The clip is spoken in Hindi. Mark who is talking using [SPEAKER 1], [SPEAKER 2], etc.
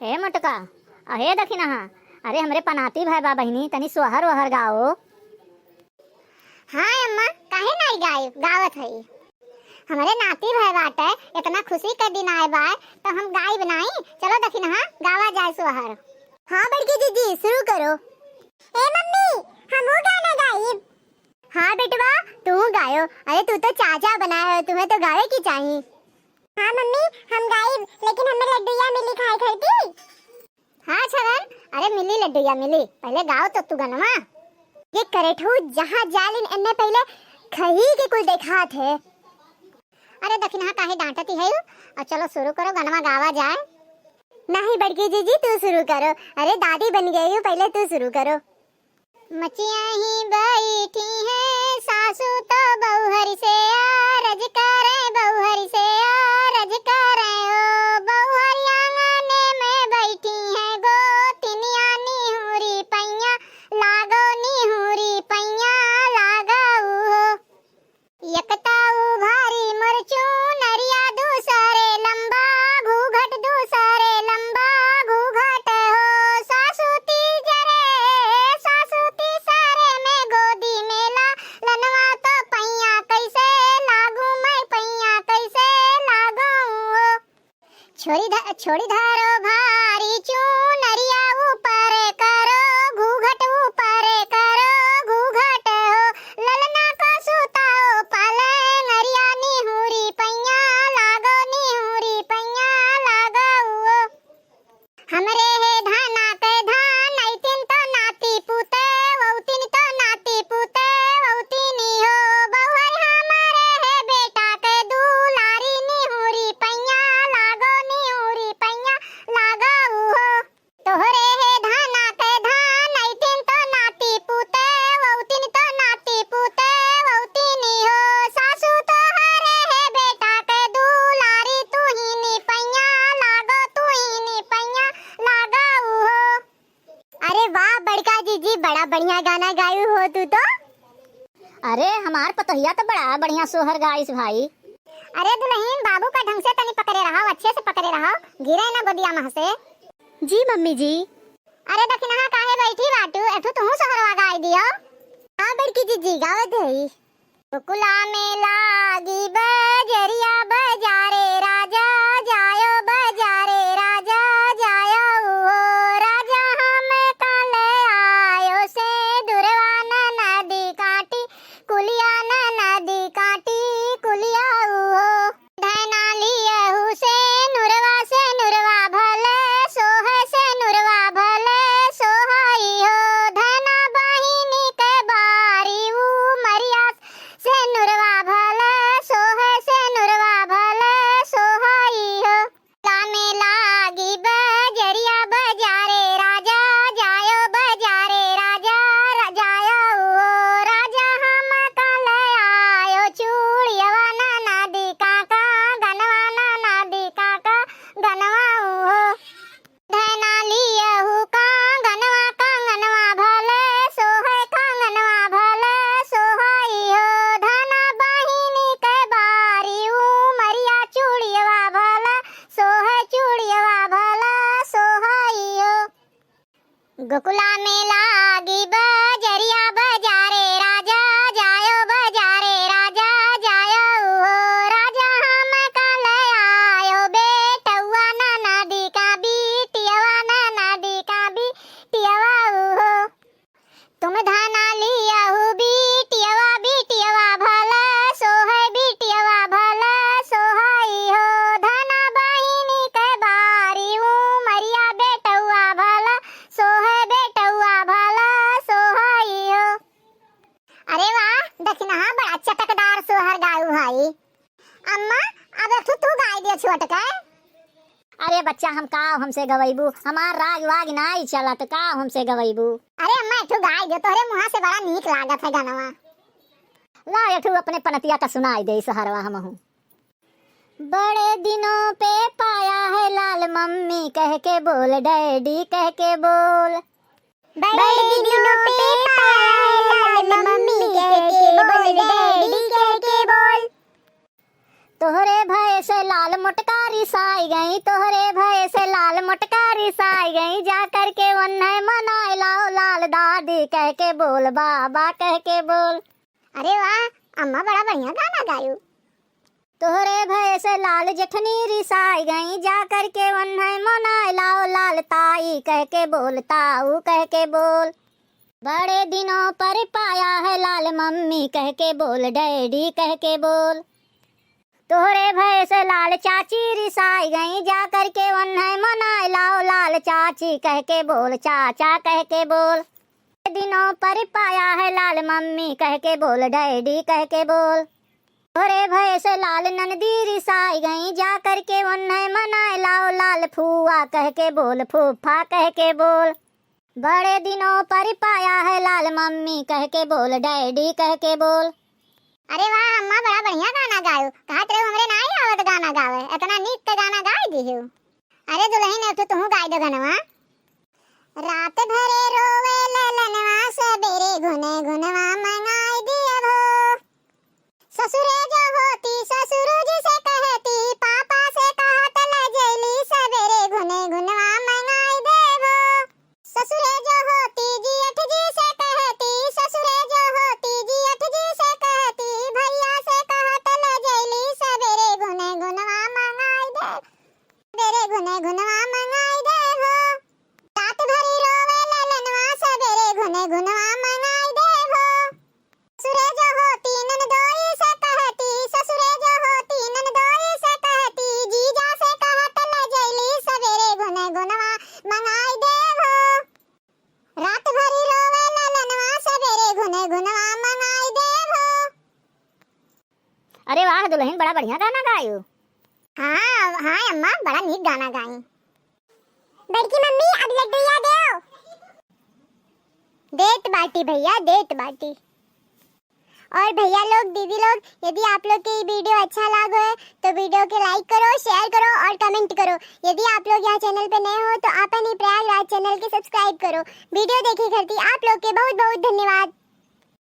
[SPEAKER 1] हे मोटका, अहे देखी ना। अरे हमरे पनाती भाई बा बहिनी तनी सोहर ओहर गाओ।
[SPEAKER 2] हाँ अम्मा, काहे नहीं गावत हई। हमारे नाती भाई बाटे, इतना खुशी के दिन आए बा तो हम गाय बनाई। चलो देखी ना गावा जाए सोहर। हाँ बड़की दीदी शुरू करो। ए मम्मी, हमू गाना गाइब। हाँ बेटवा तू गायो। अरे तू तो चाचा बनाए हो, तुम्हें तो गावे की चाहिए। हाँ मम्मी हम गाइब, लेकिन हमें लड्डूया मिली खाए खाती। हाँ छगन, अरे मिली लड्डूया मिली, पहले गाओ तो तू गनवा। ये करेठू जहाँ जालिन इन्ने पहले खही के कुल देखा थे। अरे दखिना काहे डांटती है। और चलो शुरू करो, गनवा गावा जाए। नहीं बड़की जीजी तू शुरू करो। अरे दादी बन गई हूँ, पहले तू शुरू करो। मचिया ही बैठी है सासू तो बहुहरी से आरज करे, बहुहरी से आरज करे। ओ बहुहरी आंगने में बैठी है गोतिनिया, निहुरी पैया लागो, निहुरी पैया लागो। यकताऊ भारी मरचू नरिया, दूसरे लंबा घूघट, दूसरे लंबा घूघट हो। सासू तीसरे में गोदी मेला लनवा तो पैया कैसे लागू, मैं पैया कैसे लागू। छोड़ी धारो भारी चूनरिया, ऊपर करो घूघट, ऊपर करो घूघट हो। ललना को सुताओ पलंगरिया, निहुरी पैया लागो, निहुरी पैया लागो। हमरे है धाना के धान, ऐतिन तो नाती पुते, वौतिन तो नाती पुते वौतिनी हो। बहुहर हमारे है बेटा के दुलारी, निहुरी पैया लागो, निहुरी पैया लागो हो। तोहरे है धाना के धान, ऐतिन तो नाती पुते, वौतिन तो नाती पुते वौतिनी हो। सासू तोहरे है बेटा के दुलारी, तू ही नी पैया लागो, तू ही नी पैया लागो हो। अरे वाह बड़का जीजी, बड़ा बढ़िया गाना गायू हो तू तो।
[SPEAKER 1] अरे हमार पतोहिया तो बड़ा बढ़िया सोहर गाइस भाई।
[SPEAKER 2] अरे दुल्हन बाबू का ढंग से तनी पकड़े रहो, अच्छे से पकड़े रहो, गिरे ना गोदिया में से।
[SPEAKER 1] जी मम्मी जी।
[SPEAKER 2] अरे दखिना काहे बैठी बाटू, एठू तू सोहरवा गाय दियो। हां बड़की जीजी गावत हई। कुकुला में लागी बजरिया, बजारे राजा जायो, बजारे राजा जायो। ओ राजा हम कल आयो से दुरवान नदी काटी, कुलिया नदी काटी कुलिया। ओ धना लियहु से नुरवा भले सोहे, से नुरवा भले सोहाई हो। धना बहिनी के बारी ऊ मरिया, से नुरवा भले सोहे, से नुरवा भले सोहाई हो। लामे लागी बजरिया, बजारे राजा जायो, बजारे राजा जायो। ओ राजा हम कल आयो, चूड़ियवा नदी काका गनवा, नदी काका गनवा हो। धना लियहु कांगनवा भले सोहे, कांगनवा भले सोहाई हो। धना बहिनी के बारी ऊ मरिया, चूड़ियवा भले सोहे, चूड़ियवा भले सोहाई हो। गोकुला में लागी बजरिया, बजारे राजा जायो, बजारे राजा जायो। ओ राजा हम कल आयो, बेटौआ नदी का बिटियवा, नदी का बिटियवा हो। तुम धना लियहु बिटियवा, बिटियवा भले सोहे, बिटियवा भले सोहाई हो। धना बहिनी के बारी ऊ मरिया, बेटौआ भले सोहे, बेटौआ भले सोहाई हो। अरे वाह दखिना बड़ा चटकदार सोहर गायू भाई। अम्मा अब तू गाय दे छोट के।
[SPEAKER 1] अरे बच्चा हम का हमसे गवैबू, हमार राग वाग नाई चलत, का हमसे गवैबू।
[SPEAKER 2] अरे अम्मा एठू गाय दे, तोहरे मुंह से बड़ा नीक लागत है गानवा।
[SPEAKER 1] ला एठू अपने पनतिया का सुनाई दे सहरवा हमहू। बड़े दिनों पे पाया है लाल, मम्मी कह के बोल, डैडी कह के बोल।
[SPEAKER 2] बड़े दिनों पे पाया है लाल, मम्मी कह के बोल, डैडी कह के बोल।
[SPEAKER 1] तोहरे भय से लाल मोटकारी साई गई, तोहरे भय से लाल मोटकारी साई गई, जा करके वन्ने मनाए लाओ लाल दादी कह के बोल, बाबा कह के बोल।
[SPEAKER 2] अरे वाह, अम्मा बड़ा बढ़िया गाना गायू।
[SPEAKER 1] तोहरे भय से लाल जेठनी रिसाई गई, जा करके वन्ने मनाए लाओ लाल ताई कह के बोल, ताऊ कह के बोल। बड़े दिनों पर पाया है लाल मम्मी कह के बोल, डैडी कह के बोल। तोहरे भय से लाल चाची रिसाई गई, जा करके वन्ने मनाए लाओ लाल चाची कह के बोल, चाचा कह के बोल। दिनों पर पाया है लाल मम्मी कह के बोल, डैडी कह के बोल। तोहरे भय से लाल ननदी रिसाई गई, जा करके वन्ने मनाए लाओ लाल फूआ कह के बोल, फूफा कह के बोल। बड़े दिनों पर पाया है लाल मम्मी कह के बोल, डैडी कह के बोल।
[SPEAKER 2] अरे वाह अम्मा, बड़ा बढ़िया गाना गायो। कहत रहे हमरे नाही आवत गाना गावे, इतना नीक के गाना गाय दियो। अरे दुल्हन अब तो तू गाय दे गनवा। रात भरे रोवे ललनवा, सबेरे गुने गुनवा मंगाई दिया भो। ससुरे जो होती ससुर जी से कहती, पापा से कहत ले जैली, सबेरे गुने गुनवा मंगाई देबो। ससुरे जो होती जेठ जी से कहती, ससुरे जो होती जेठ जी से कहती, भैया से कहत ले जैली, सबेरे गुने गुनवा मंगाई दे, सबेरे गुने गुनवा मंगाई देबो। रात भरी रोवे ललनवा, सबेरे गुने गुनवा मंगाई देबो। ससुरे जो होती ननदोई से कहती, ससुरे जो होती ननदोई से कहती, जीजा से कहत ले जैली, सबेरे गुने गुनवा मंगाई देबो। रात भरी रोवे ललनवा, सबेरे गुने गुनवा मंगाई देबो।
[SPEAKER 1] अरे वाह दुल्हन, बड़ा बढ़िया गाना गायो।
[SPEAKER 2] हाँ हाँ अम्मा, बड़ा नीक गाना गाई। बड़की मम्मी अब लड्डूया दो। देत बाटी भैया, देत बाटी। और भैया लोग, दीदी लोग, यदि आप लोग की वीडियो अच्छा लगा है तो वीडियो के लाइक करो, शेयर करो और कमेंट करो। यदि आप लोग यहाँ चैनल पे नए हो तो अपन ही प्रयागराज चैनल के सब्सक्राइब करो। वीडियो देखी करती आप लोग के बहुत बहुत धन्यवाद।